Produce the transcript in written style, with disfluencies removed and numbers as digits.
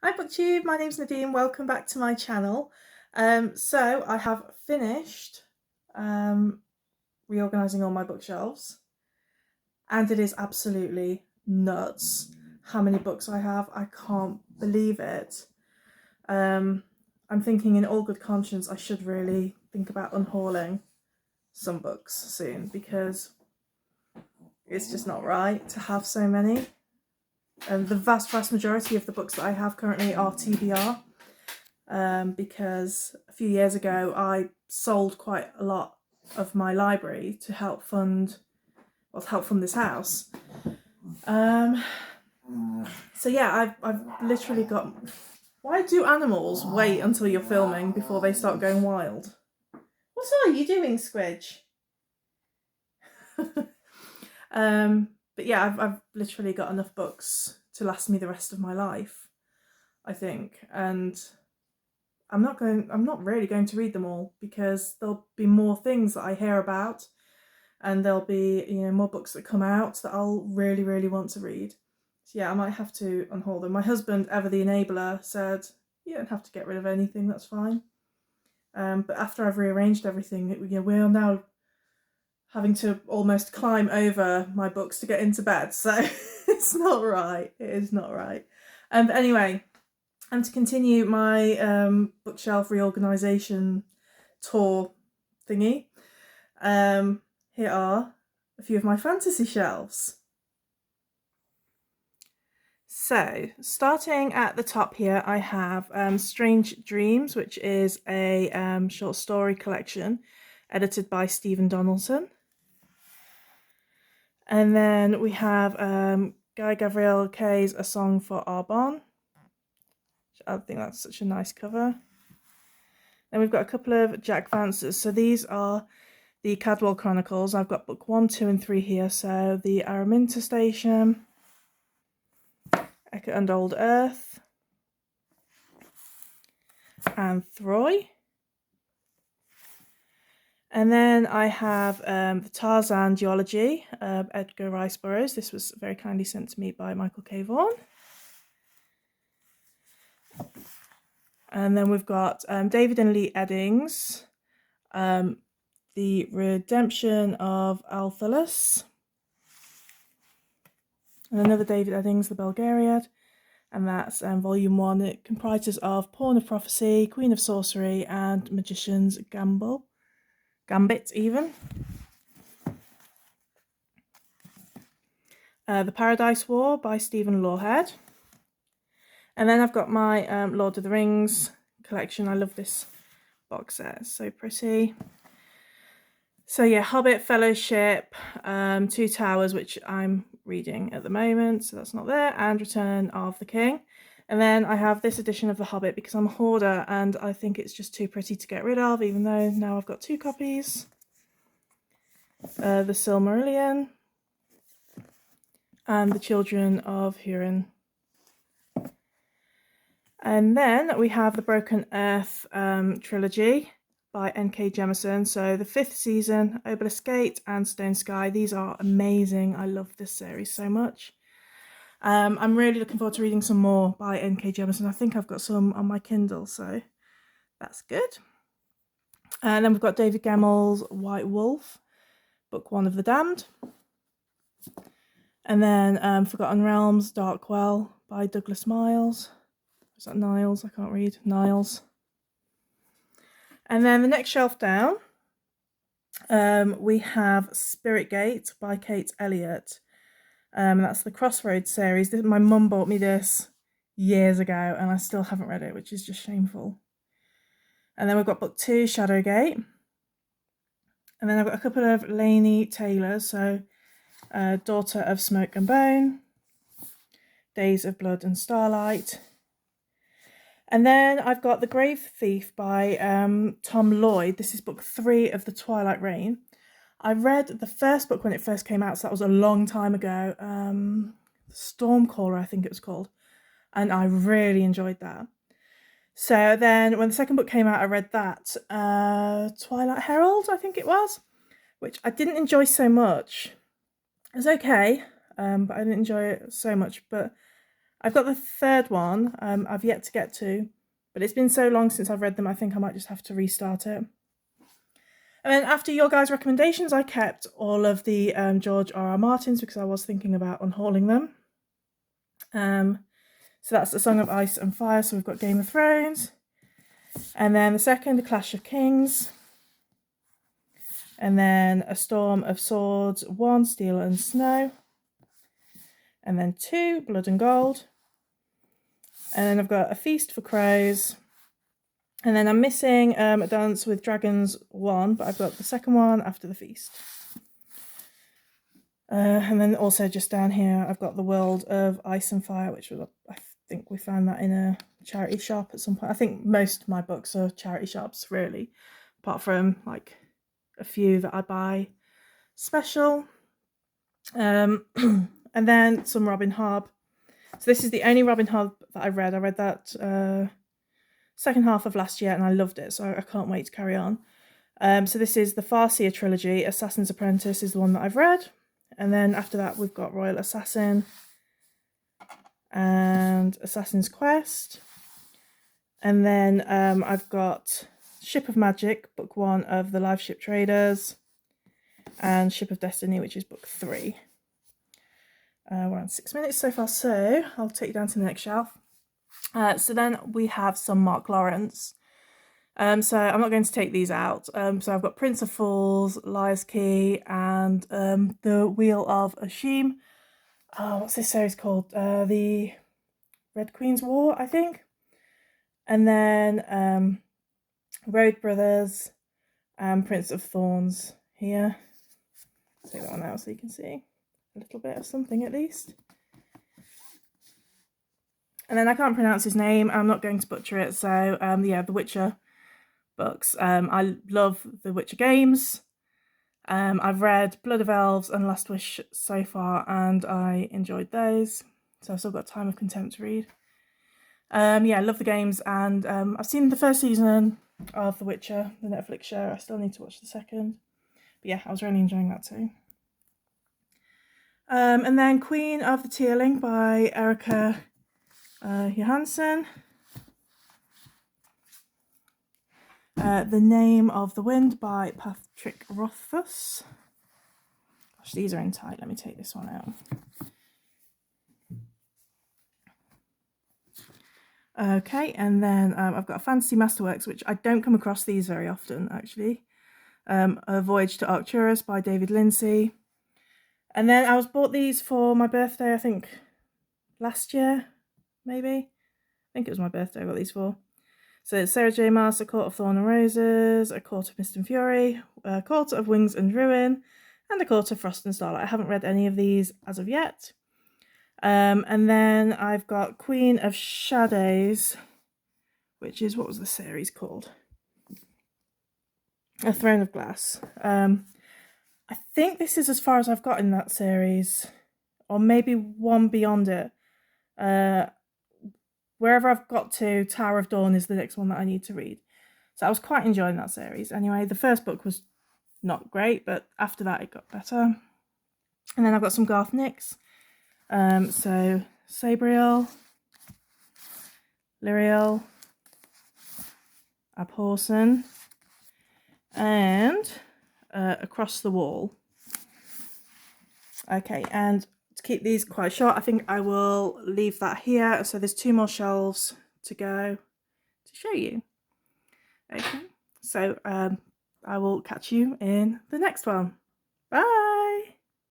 Hi BookTube, my name's Nadine, welcome back to my channel. So I have finished reorganising all my bookshelves, and it is absolutely nuts how many books I have. I can't believe it. I'm thinking in all good conscience I should really think about unhauling some books soon, because it's just not right to have so many. And the vast majority of the books that I have currently are TBR. Because a few years ago I sold quite a lot of my library to help fund this house. So yeah, I've literally got. Why do animals wait until you're filming before they start going wild? What are you doing, Squidge? But yeah, I've literally got enough books to last me the rest of my life, I think, and I'm not really going to read them all, because there'll be more things that I hear about, and there'll be, more books that come out that I'll really want to read. So yeah, I might have to unhaul them. My husband, ever the enabler, said you don't have to get rid of anything, that's fine. But after I've rearranged everything, we're now having to almost climb over my books to get into bed, so it's not right. It is not right. But anyway, and to continue my bookshelf reorganisation tour thingy, here are a few of my fantasy shelves. So, starting at the top here, I have Strange Dreams, which is a short story collection edited by Stephen Donaldson. And then we have Guy Gavriel Kay's A Song for Arbonne. I think that's such a nice cover. Then we've got a couple of Jack Vance's. So these are the Cadwell Chronicles. I've got book 1, 2 and 3 here. So the Araminta Station, Eka and Old Earth, and Throy. And then I have the Tarzan duology, Edgar Rice Burroughs. This was very kindly sent to me by Michael K. Vaughan. And then we've got David and Lee Eddings, The Redemption of Althalus, and another David Eddings, The Belgariad, and that's volume 1. It comprises of Pawn of Prophecy, Queen of Sorcery, and Magician's Gambit even. The Paradise War by Stephen Lawhead. And then I've got my Lord of the Rings collection. I love this box set, it's so pretty. So yeah, Hobbit, Fellowship, Two Towers, which I'm reading at the moment, so that's not there, and Return of the King. And then I have this edition of The Hobbit because I'm a hoarder and I think it's just too pretty to get rid of, even though now I've got 2 copies. The Silmarillion and The Children of Hurin. And then we have the Broken Earth trilogy by N.K. Jemisin. So the 5th season, Obelisk Gate and Stone Sky. These are amazing. I love this series so much. I'm really looking forward to reading some more by N.K. Jemisin. I think I've got some on my Kindle, so that's good. And then we've got David Gemmell's White Wolf, book 1 of The Damned. And then Forgotten Realms, Dark Well by Douglas Miles. Is that Niles? I can't read. Niles. And then the next shelf down, we have Spirit Gate by Kate Elliott. That's the Crossroads series. My mum bought me this years ago and I still haven't read it, which is just shameful. And then we've got book 2, Shadowgate. And then I've got a couple of Laini Taylors. So Daughter of Smoke and Bone, Days of Blood and Starlight. And then I've got The Grave Thief by Tom Lloyd. This is book 3 of the Twilight Reign. I read the first book when it first came out, so that was a long time ago. Stormcaller, I think it was called. And I really enjoyed that. So then when the second book came out, I read that. Twilight Herald, I think it was, which I didn't enjoy so much. It was okay, but I didn't enjoy it so much. But I've got the third one I've yet to get to, but it's been so long since I've read them, I think I might just have to restart it. And then after your guys' recommendations, I kept all of the George R.R. Martins because I was thinking about unhauling them. So that's A Song of Ice and Fire, so we've got Game of Thrones. And then the second, A Clash of Kings. And then A Storm of Swords, 1, Steel and Snow. And then 2, Blood and Gold. And then I've got A Feast for Crows. And then I'm missing A Dance with Dragons 1, but I've got the second one after The Feast. And then also just down here, I've got The World of Ice and Fire, which was, I think we found that in a charity shop at some point. I think most of my books are charity shops, really, apart from like a few that I buy special. And then some Robin Hobb. So this is the only Robin Hobb that I've read. I read that second half of last year and I loved it, so I can't wait to carry on. So this is the Farseer trilogy. Assassin's Apprentice is the one that I've read. And then after that we've got Royal Assassin and Assassin's Quest. And then I've got Ship of Magic, book 1 of the Live Ship Traders, and Ship of Destiny, which is book 3. We're on 6 minutes so far, so I'll take you down to the next shelf. So then we have some Mark Lawrence. So I'm not going to take these out. So I've got Prince of Fools, Liar's Key, and The Wheel of Ashim. What's this series called? The Red Queen's War, I think. And then Road Brothers and Prince of Thorns here. Take that one out so you can see a little bit of something at least. And then I can't pronounce his name. I'm not going to butcher it. So yeah, The Witcher books. I love The Witcher games. I've read Blood of Elves and Last Wish so far, and I enjoyed those. So I've still got Time of Contempt to read. Yeah, I love the games, and I've seen the first season of The Witcher, the Netflix show. I still need to watch the second. But yeah, I was really enjoying that too. And then Queen of the Tearling by Erica Johansson. The Name of the Wind by Patrick Rothfuss. Gosh, these are in tight. Let me take this one out. Okay, and then I've got Fantasy Masterworks, which I don't come across these very often, actually. A Voyage to Arcturus by David Lindsay. And then I was bought these for my birthday, I think last year, maybe. I think it was my birthday I got these for. So it's Sarah J. Maas, A Court of Thorn and Roses, A Court of Mist and Fury, A Court of Wings and Ruin, and A Court of Frost and Starlight. I haven't read any of these as of yet. And then I've got Queen of Shadows, which is, what was the series called? A Throne of Glass. I think this is as far as I've got in that series, or maybe one beyond it. Wherever I've got to, Tower of Dawn is the next one that I need to read. So I was quite enjoying that series. Anyway, the first book was not great, but after that it got better. And then I've got some Garth Nix. So Sabriel, Lyriel, Abhorsen, and Across the Wall. Okay, and to keep these quite short, I think I will leave that here. So there's 2 more shelves to go to show you. Okay, so I will catch you in the next one. Bye!